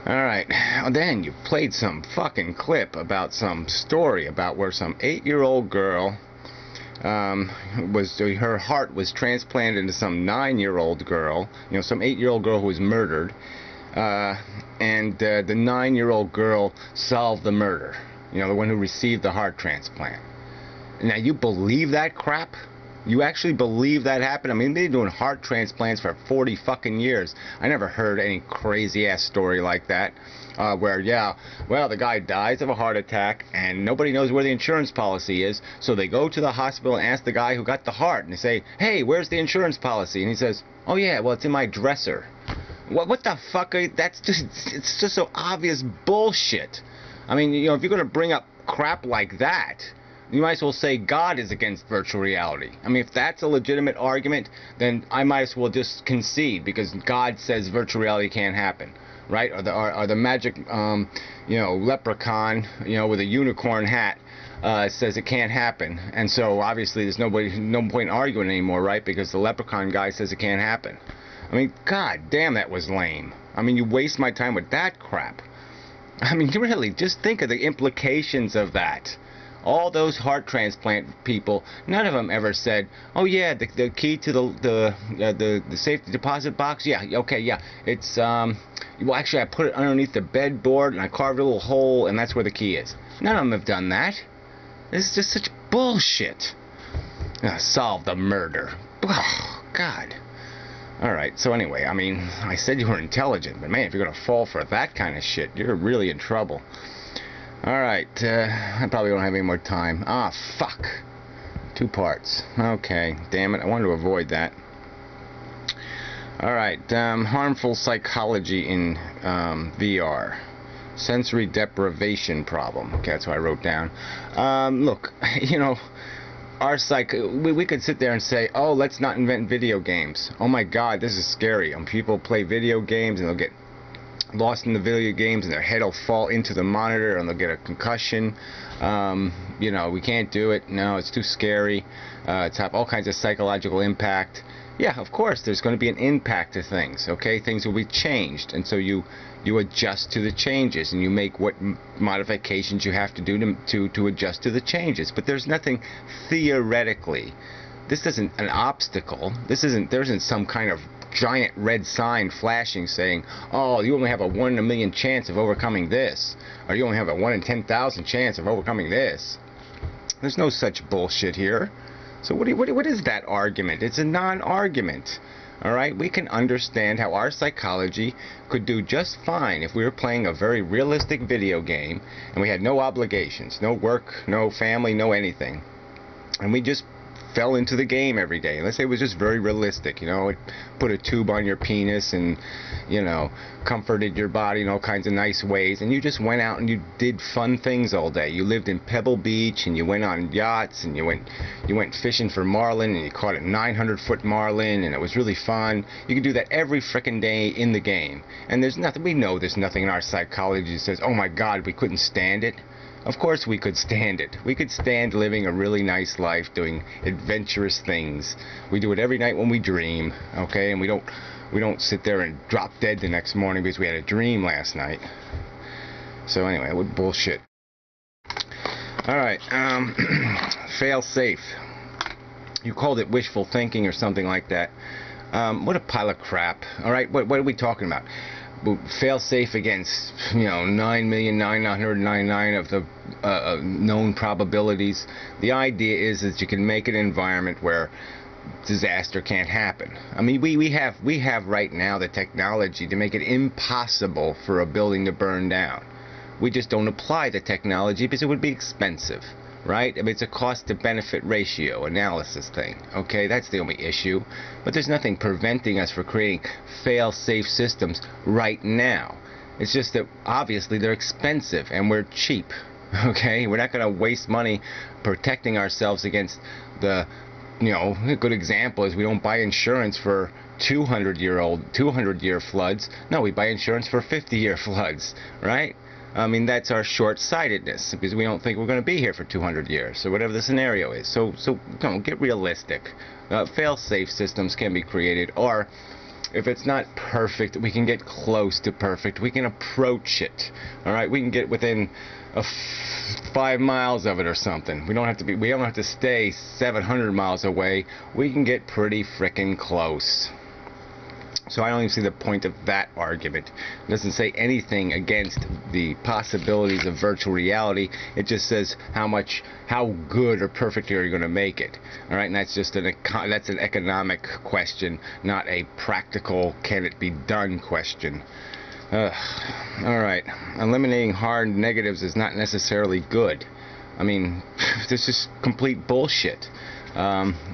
Alright, then you played some fucking clip about some story about where some 8-year-old girl her heart was transplanted into some 9-year-old girl, some 8-year-old girl who was murdered, and the 9-year-old girl solved the murder, the one who received the heart transplant. Now, you believe that crap? You actually believe that happened? I mean, they've been doing heart transplants for 40 fucking years. I never heard any crazy-ass story like that, where, yeah, well, the guy dies of a heart attack, and nobody knows where the insurance policy is, so they go to the hospital and ask the guy who got the heart, and they say, hey, where's the insurance policy? And he says, oh, yeah, well, it's in my dresser. What the fuck? It's just so obvious bullshit. I mean, if you're going to bring up crap like that, you might as well say God is against virtual reality. I mean, if that's a legitimate argument, then I might as well just concede, because God says virtual reality can't happen, right? Or the magic, leprechaun, with a unicorn hat, says it can't happen, and so obviously there's no point arguing anymore, right? Because the leprechaun guy says it can't happen. I mean, god damn, that was lame. I mean, you waste my time with that crap. I mean, really, just think of the implications of that. All those heart transplant people, none of them ever said, oh yeah, the key to the safety deposit box, yeah, okay, yeah, it's, well, actually, I put it underneath the bedboard, and I carved a little hole, and that's where the key is. None of them have done that. This is just such bullshit. Solve the murder. Oh, God. Alright, so anyway, I mean, I said you were intelligent, but man, if you're gonna fall for that kind of shit, you're really in trouble. Alright, I probably don't have any more time. Ah, fuck. 2 parts. Okay, damn it, I wanted to avoid that. Alright, harmful psychology in VR. Sensory deprivation problem. Okay, that's what I wrote down. Look, we could sit there and say, oh, let's not invent video games. Oh my god, this is scary. People play video games and they'll get lost in the video games and their head will fall into the monitor and they'll get a concussion. We can't do it. No, it's too scary. It's have all kinds of psychological impact. Yeah, of course, there's going to be an impact to things, okay? Things will be changed, and so you adjust to the changes, and you make what modifications you have to do to adjust to the changes. But there's nothing theoretically. This isn't an obstacle. There isn't some kind of giant red sign flashing saying, oh, you only have a 1 in a million chance of overcoming this, or you only have a 1 in 10,000 chance of overcoming this. There's no such bullshit here. So what is that argument? It's a non-argument. Alright, we can understand how our psychology could do just fine if we were playing a very realistic video game and we had no obligations, no work, no family, no anything. And we just fell into the game every day. Let's say it was just very realistic, it put a tube on your penis and, comforted your body in all kinds of nice ways, and you just went out and you did fun things all day. You lived in Pebble Beach, and you went on yachts, and you went fishing for marlin, and you caught a 900-foot marlin, and it was really fun. You can do that every frickin' day in the game. And we know there's nothing in our psychology that says, oh my god, we couldn't stand it. Of course we could stand it. We could stand living a really nice life, doing adventurous things. We do it every night when we dream, okay? And we don't sit there and drop dead the next morning because we had a dream last night. So anyway, what bullshit. Alright, fail safe. You called it wishful thinking or something like that. What a pile of crap. Alright, what are we talking about? Fail safe against 9,999,999 of the known probabilities. The idea is that you can make an environment where disaster can't happen. I mean, we have right now the technology to make it impossible for a building to burn down. We just don't apply the technology because it would be expensive, right? I mean, it's a cost-to-benefit ratio analysis thing, okay? That's the only issue. But there's nothing preventing us from creating fail-safe systems right now. It's just that, obviously, they're expensive and we're cheap, okay? We're not going to waste money protecting ourselves against a good example is we don't buy insurance for 200-year floods. No, we buy insurance for 50-year floods, right? I mean, that's our short-sightedness, because we don't think we're going to be here for 200 years, or whatever the scenario is. So get realistic. Fail-safe systems can be created, or if it's not perfect, we can get close to perfect. We can approach it. All right, we can get within 5 miles of it or something. We don't have to be. We don't have to stay 700 miles away. We can get pretty frickin' close. So I don't even see the point of that argument. It doesn't say anything against the possibilities of virtual reality. It just says how good or perfect are you going to make it. All right, and that's just that's an economic question, not a practical can it be done question. All right, eliminating hard negatives is not necessarily good. I mean, this is complete bullshit.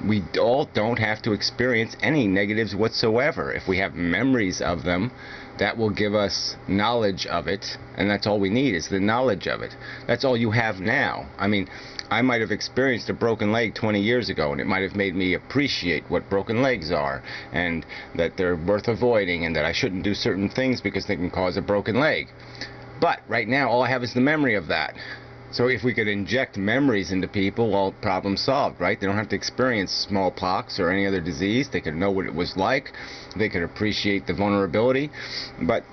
We all don't have to experience any negatives whatsoever. If we have memories of them, that will give us knowledge of it, and that's all we need is the knowledge of it. That's all you have now. I mean, I might have experienced a broken leg 20 years ago, and it might have made me appreciate what broken legs are, and that they're worth avoiding, and that I shouldn't do certain things because they can cause a broken leg. But right now, all I have is the memory of that. So if we could inject memories into people, well, problem solved, right? They don't have to experience smallpox or any other disease. They could know what it was like. They could appreciate the vulnerability. But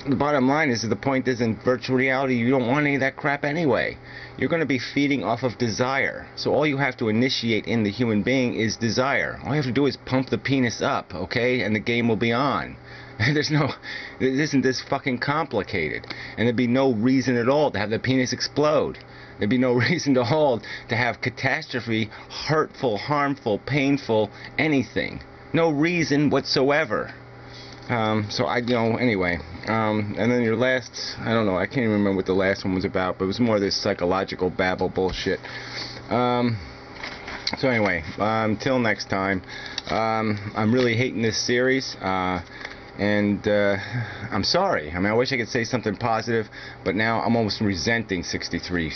the bottom line is, the point is, in virtual reality, you don't want any of that crap anyway. You're going to be feeding off of desire. So all you have to initiate in the human being is desire. All you have to do is pump the penis up, okay? And the game will be on. It isn't this fucking complicated. And there'd be no reason at all to have the penis explode. There'd be no reason at all to have catastrophe, hurtful, harmful, painful, anything. No reason whatsoever. So anyway. And then your last, I don't know, I can't even remember what the last one was about, but it was more of this psychological babble bullshit. So anyway, till next time. I'm really hating this series. And I'm sorry. I mean, I wish I could say something positive, but now I'm almost resenting 63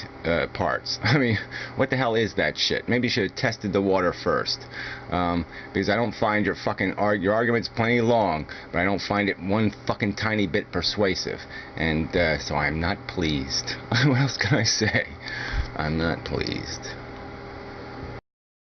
parts. I mean, what the hell is that shit? Maybe you should have tested the water first, because I don't find your argument's plenty long, but I don't find it one fucking tiny bit persuasive, and so I'm not pleased. What else can I say? I'm not pleased.